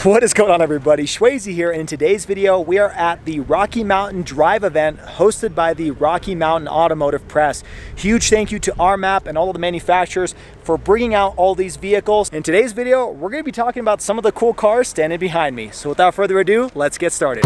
What is going on, everybody? Shwazy here, and in today's video we are at the Rocky Mountain Drive event hosted by the Rocky Mountain Automotive Press. Huge thank you to RMAP and all of the manufacturers for bringing out all these vehicles. In today's video we're going to be talking about some of the cool cars standing behind me. So without further ado, let's get started.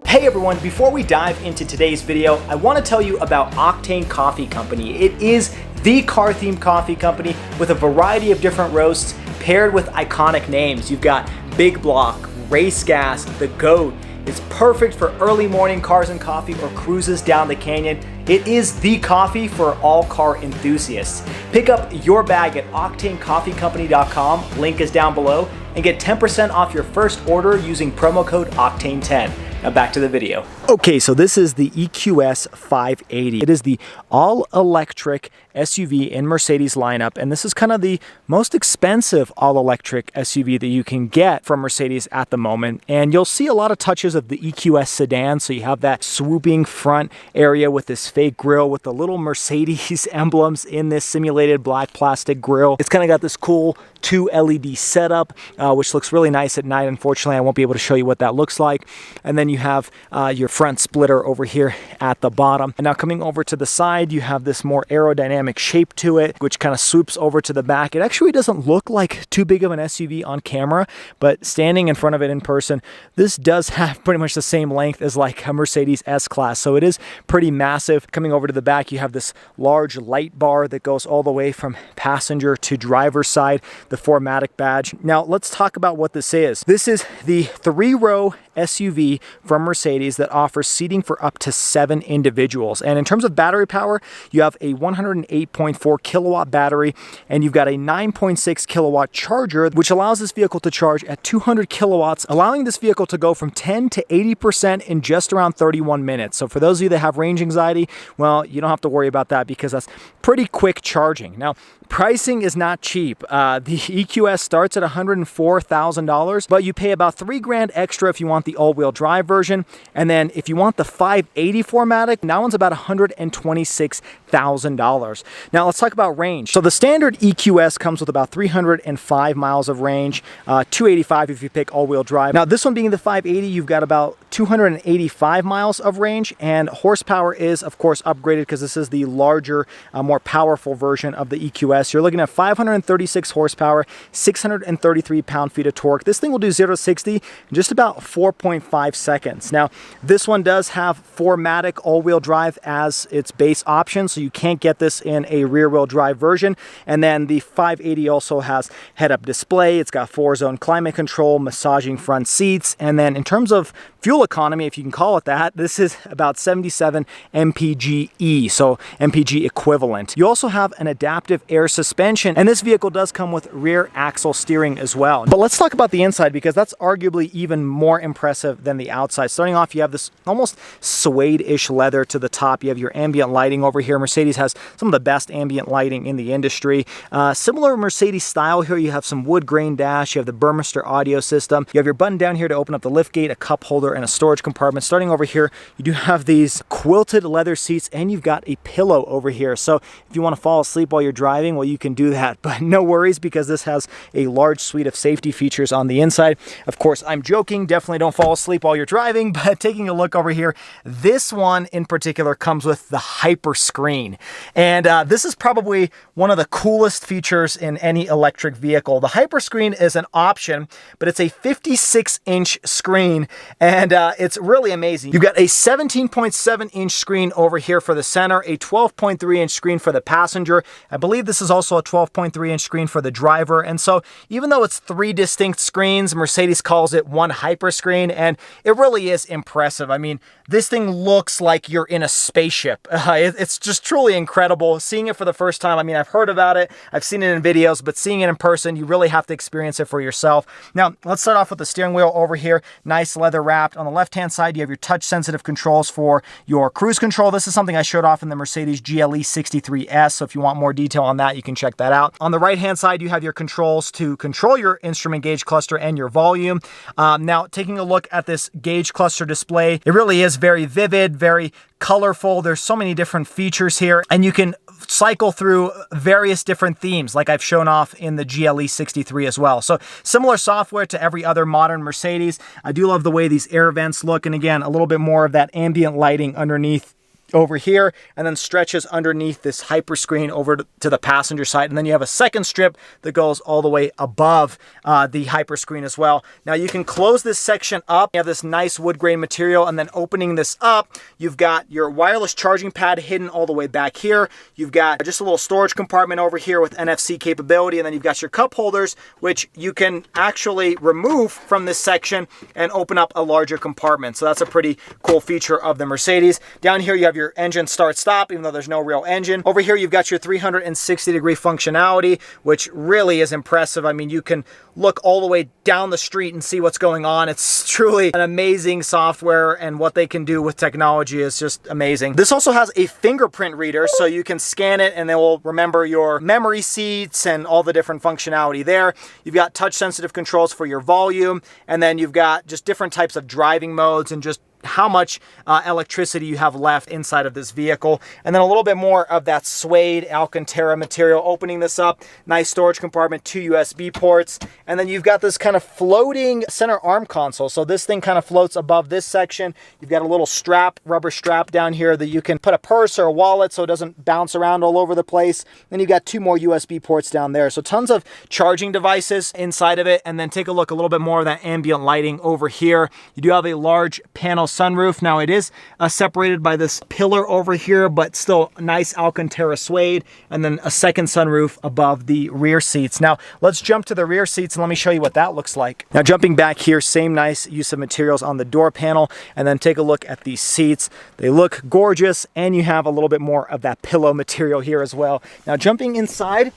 Hey everyone, before we dive into today's video, I want to tell you about Octane Coffee Company. It is the car-themed coffee company with a variety of different roasts paired with iconic names. You've got Big Block, Race Gas, The Goat. It's perfect for early morning cars and coffee or cruises down the canyon. It is the coffee for all car enthusiasts. Pick up your bag at octanecoffeecompany.com, link is down below, and get 10% off your first order using promo code OCTANE10. Now back to the video. Okay, so this is the EQS 580. It is the all-electric SUV in Mercedes lineup, and this is kind of the most expensive all-electric SUV that you can get from Mercedes at the moment. And you'll see a lot of touches of the EQS sedan, so you have that swooping front area with this fake grille with the little Mercedes emblems in this simulated black plastic grille. It's kind of got this cool 2 LED setup, which looks really nice at night. Unfortunately, I won't be able to show you what that looks like. And then you have your front splitter over here at the bottom. And now coming over to the side, you have this more aerodynamic shape to it, which kind of swoops over to the back. It actually doesn't look like too big of an SUV on camera, but standing in front of it in person, this does have pretty much the same length as like a Mercedes S-Class. So it is pretty massive. Coming over to the back, you have this large light bar that goes all the way from passenger to driver's side, the 4MATIC badge. Now let's talk about what this is. This is the 3-row SUV from Mercedes that offers seating for up to 7 individuals. And in terms of battery power, you have a 108.4 kilowatt battery, and you've got a 9.6 kilowatt charger, which allows this vehicle to charge at 200 kilowatts, allowing this vehicle to go from 10 to 80% in just around 31 minutes. So for those of you that have range anxiety, well, you don't have to worry about that because that's pretty quick charging. Now, pricing is not cheap. The EQS starts at $104,000, but you pay about $3 grand extra if you want the all-wheel drive version. And then if you want the 580 4MATIC, that one's about $126,000. Now let's talk about range. So the standard EQS comes with about 305 miles of range, 285 if you pick all-wheel drive. Now this one being the 580, you've got about 285 miles of range, and horsepower is of course upgraded because this is the larger, more powerful version of the EQS. You're looking at 536 horsepower, 633 pound-feet of torque. This thing will do 0 to 60 in just about 4.5 seconds. Now, this one does have 4MATIC all-wheel drive as its base option, so you can't get this in a rear-wheel drive version. And then the 580 also has head-up display. It's got 4-zone climate control, massaging front seats, and then in terms of fuel economy, if you can call it that, this is about 77 mpge, so mpg equivalent. You also have an adaptive air suspension, and this vehicle does come with rear axle steering as well. But let's talk about the inside because that's arguably even more impressive than the outside. Starting off, you have this almost suede-ish leather to the top. You have your ambient lighting over here. Mercedes has some of the best ambient lighting in the industry. Similar Mercedes style here, you have some wood grain dash, you have the Burmester audio system, you have your button down here to open up the lift gate, a cup holder, and a storage compartment. Starting over here, you do have these quilted leather seats, and you've got a pillow over here. So if you want to fall asleep while you're driving, well, you can do that, but no worries because this has a large suite of safety features on the inside. Of course, I'm joking, definitely don't fall asleep while you're driving, but taking a look over here, this one in particular comes with the hyperscreen. And this is probably one of the coolest features in any electric vehicle. The hyperscreen is an option, but it's a 56-inch screen, and it's really amazing. You've got a 17.7-inch screen over here for the center, a 12.3-inch screen for the passenger. I believe this is also a 12.3-inch screen for the driver. And so even though it's 3 distinct screens, Mercedes calls it one hyperscreen, and it really is impressive. I mean, this thing looks like you're in a spaceship. It's just truly incredible. Seeing it for the first time, I mean, I've heard about it, I've seen it in videos, but seeing it in person, you really have to experience it for yourself. Now, let's start off with the steering wheel over here. Nice leather wrapped. On the left-hand side, you have your touch-sensitive controls for your cruise control. This is something I showed off in the Mercedes GLE 63S, so if you want more detail on that, you can check that out. On the right-hand side, you have your controls to control your instrument gauge cluster and your volume. Now, taking a look at this gauge cluster display. It really is very vivid, very colorful. There's so many different features here, and you can cycle through various different themes like I've shown off in the GLE 63 as well. So similar software to every other modern Mercedes. I do love the way these air vents look, and again, a little bit more of that ambient lighting underneath over here, and then stretches underneath this hyperscreen over to the passenger side, and then you have a second strip that goes all the way above the hyperscreen as well. Now you can close this section up. You have this nice wood grain material, and then opening this up, you've got your wireless charging pad hidden all the way back here. You've got just a little storage compartment over here with NFC capability, and then you've got your cup holders, which you can actually remove from this section and open up a larger compartment. So that's a pretty cool feature of the Mercedes. Down here you have your engine start stop, even though there's no real engine. Over here you've got your 360-degree functionality, which really is impressive. I mean, you can look all the way down the street and see what's going on. It's truly an amazing software, and what they can do with technology is just amazing. This also has a fingerprint reader, so you can scan it and it will remember your memory seats and all the different functionality there. You've got touch sensitive controls for your volume, and then you've got just different types of driving modes and just how much electricity you have left inside of this vehicle. And then a little bit more of that suede Alcantara material. Opening this up, nice storage compartment, 2 USB ports, and then you've got this kind of floating center arm console. So this thing kind of floats above this section. You've got a little strap, rubber strap down here that you can put a purse or a wallet so it doesn't bounce around all over the place. Then you've got 2 more USB ports down there. So tons of charging devices inside of it. And then take a look, a little bit more of that ambient lighting over here. You do have a large panel sunroof. Now it is separated by this pillar over here, but still nice Alcantara suede, and then a second sunroof above the rear seats. Now let's jump to the rear seats and let me show you what that looks like. Now jumping back here, same nice use of materials on the door panel, and then take a look at these seats. They look gorgeous, and you have a little bit more of that pillow material here as well. Now jumping inside,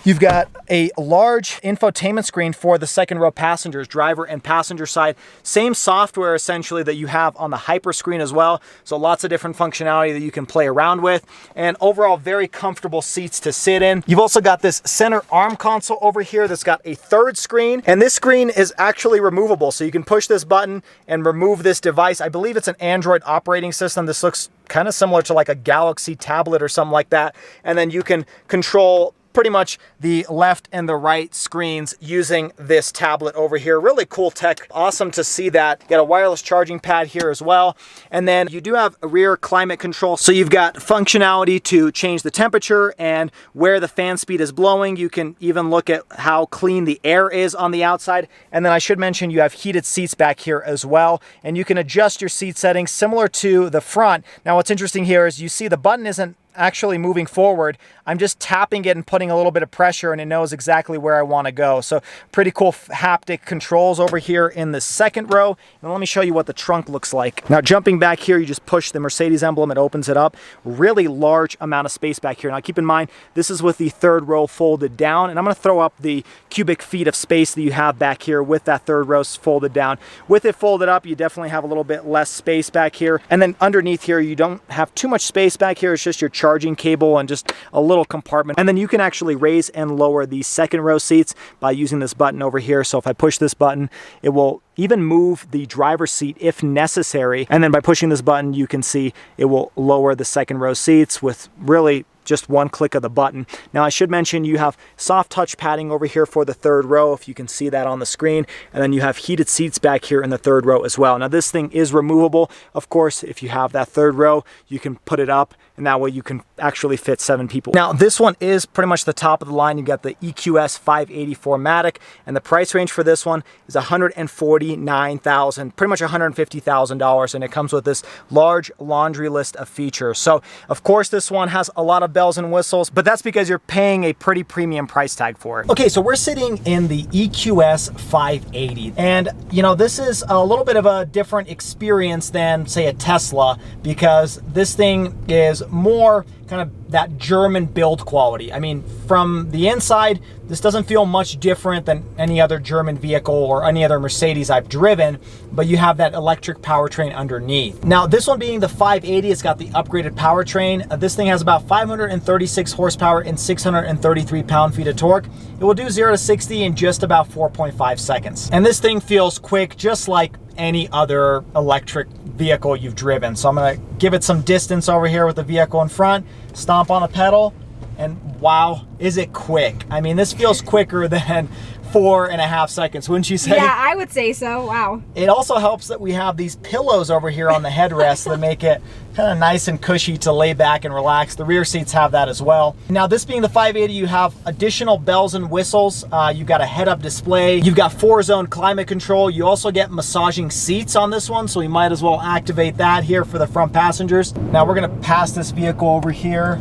you've got a large infotainment screen for the second row passengers, driver and passenger side. Same software essentially that you have on the hyperscreen as well. So lots of different functionality that you can play around with, and overall very comfortable seats to sit in. You've also got this center arm console over here that's got a third screen, and this screen is actually removable. So you can push this button and remove this device. I believe it's an Android operating system. This looks kind of similar to like a Galaxy tablet or something like that. And then you can control pretty much the left and the right screens using this tablet over here. Really cool tech. Awesome to see that. You got a wireless charging pad here as well. And then you do have a rear climate control. So you've got functionality to change the temperature and where the fan speed is blowing. You can even look at how clean the air is on the outside. And then I should mention you have heated seats back here as well. And you can adjust your seat settings similar to the front. Now what's interesting here is you see the button isn't actually moving forward. I'm just tapping it and putting a little bit of pressure, and it knows exactly where I want to go. So pretty cool haptic controls over here in the second row. And let me show you what the trunk looks like. Now jumping back here, you just push the Mercedes emblem, it opens it up. Really large amount of space back here. Now keep in mind, this is with the third row folded down, and I'm going to throw up the cubic feet of space that you have back here with that third row folded down. With it folded up, you definitely have a little bit less space back here. And then underneath here, you don't have too much space back here. It's just your charging cable and just a little compartment. And then you can actually raise and lower the second row seats by using this button over here. So if I push this button, it will even move the driver's seat if necessary. And then by pushing this button, you can see it will lower the second row seats with really just one click of the button. Now I should mention you have soft touch padding over here for the third row, if you can see that on the screen, and then you have heated seats back here in the third row as well. Now this thing is removable. Of course, if you have that third row, you can put it up, and that way you can actually fit 7 people. Now this one is pretty much the top of the line. You've got the EQS 580 Matic, and the price range for this one is $149,000, pretty much $150,000, and it comes with this large laundry list of features. So of course this one has a lot of bells and whistles, but that's because you're paying a pretty premium price tag for it. Okay, so we're sitting in the EQS 580, and you know, this is a little bit of a different experience than say a Tesla, because this thing is more kind of that German build quality. I mean, from the inside, this doesn't feel much different than any other German vehicle or any other Mercedes I've driven, but you have that electric powertrain underneath. Now, this one being the 580, it's got the upgraded powertrain. This thing has about 536 horsepower and 633 pound-feet of torque. It will do 0 to 60 in just about 4.5 seconds. And this thing feels quick, just like any other electric vehicle you've driven. So I'm gonna give it some distance over here with the vehicle in front, stomp on the pedal, and wow, is it quick. I mean, this feels quicker than 4.5 seconds, wouldn't you say? Yeah, I would say so. Wow. It also helps that we have these pillows over here on the headrest that make it kind of nice and cushy to lay back and relax. The rear seats have that as well. Now, this being the 580, you have additional bells and whistles. You've got a head-up display. You've got 4-zone climate control. You also get massaging seats on this one, so we might as well activate that here for the front passengers. Now, we're gonna pass this vehicle over here.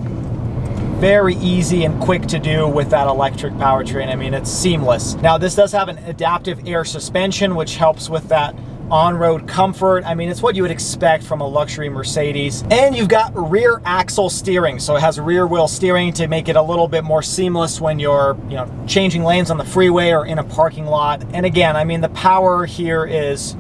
Very easy and quick to do with that electric powertrain. I mean, it's seamless. Now, this does have an adaptive air suspension, which helps with that on-road comfort. I mean, it's what you would expect from a luxury Mercedes. And you've got rear axle steering, so it has rear wheel steering to make it a little bit more seamless when you're, you know, changing lanes on the freeway or in a parking lot. And again, I mean, the power here is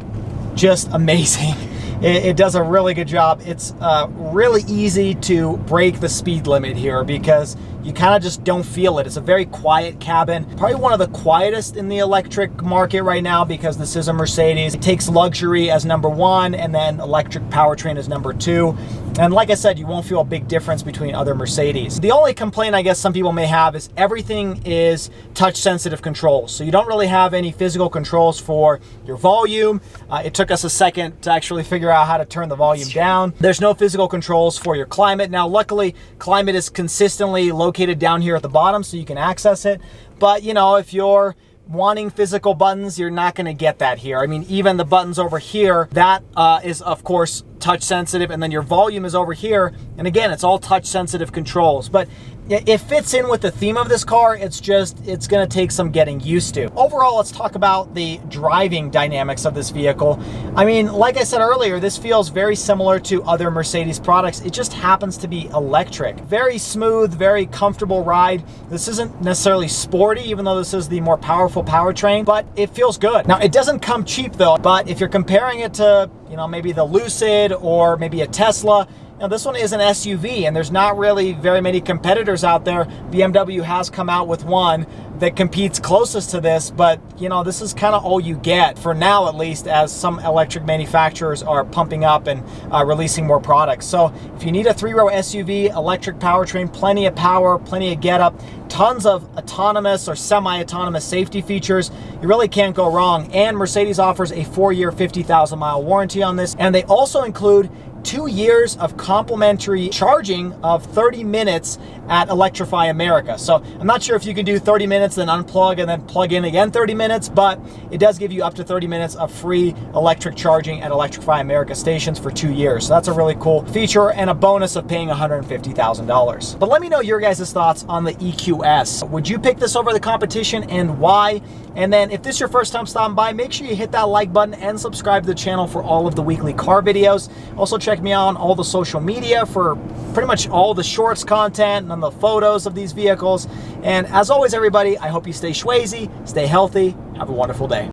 just amazing. It does a really good job. It's really easy to break the speed limit here because you kind of just don't feel it. It's a very quiet cabin. Probably one of the quietest in the electric market right now because this is a Mercedes. It takes luxury as number one and then electric powertrain as number two. And like I said, you won't feel a big difference between other Mercedes. The only complaint I guess some people may have is everything is touch sensitive controls. So you don't really have any physical controls for your volume. It took us a second to actually figure out how to turn the volume down. There's no physical controls for your climate. Now, luckily, climate is consistently located down here at the bottom so you can access it. But, you know, if you're wanting physical buttons, you're not going to get that here. I mean, even the buttons over here, that is, of course, touch sensitive, and then your volume is over here. And again, it's all touch sensitive controls. But it fits in with the theme of this car. It's going to take some getting used to. Overall, let's talk about the driving dynamics of this vehicle. I mean, like I said earlier, this feels very similar to other Mercedes products. It just happens to be electric. Very smooth, very comfortable ride. This isn't necessarily sporty, even though this is the more powerful powertrain, but it feels good. Now, it doesn't come cheap though, but if you're comparing it to, you know, maybe the Lucid or maybe a Tesla, now, this one is an SUV, and there's not really very many competitors out there. BMW has come out with one that competes closest to this, but you know, this is kind of all you get for now, at least, as some electric manufacturers are pumping up and releasing more products. So if you need a 3-row SUV, electric powertrain, plenty of power, plenty of get up, tons of autonomous or semi-autonomous safety features, you really can't go wrong. And Mercedes offers a 4-year, 50,000-mile warranty on this, and they also include 2 years of complimentary charging of 30 minutes at Electrify America. So I'm not sure if you can do 30 minutes, then unplug and then plug in again 30 minutes, but it does give you up to 30 minutes of free electric charging at Electrify America stations for 2 years. So that's a really cool feature and a bonus of paying $150,000. But let me know your guys' thoughts on the EQS. Would you pick this over the competition and why? And then if this is your first time stopping by, make sure you hit that like button and subscribe to the channel for all of the weekly car videos. Also check me out on all the social media for pretty much all the shorts content and the photos of these vehicles. And as always, everybody, I hope you stay schwazy, stay healthy, have a wonderful day.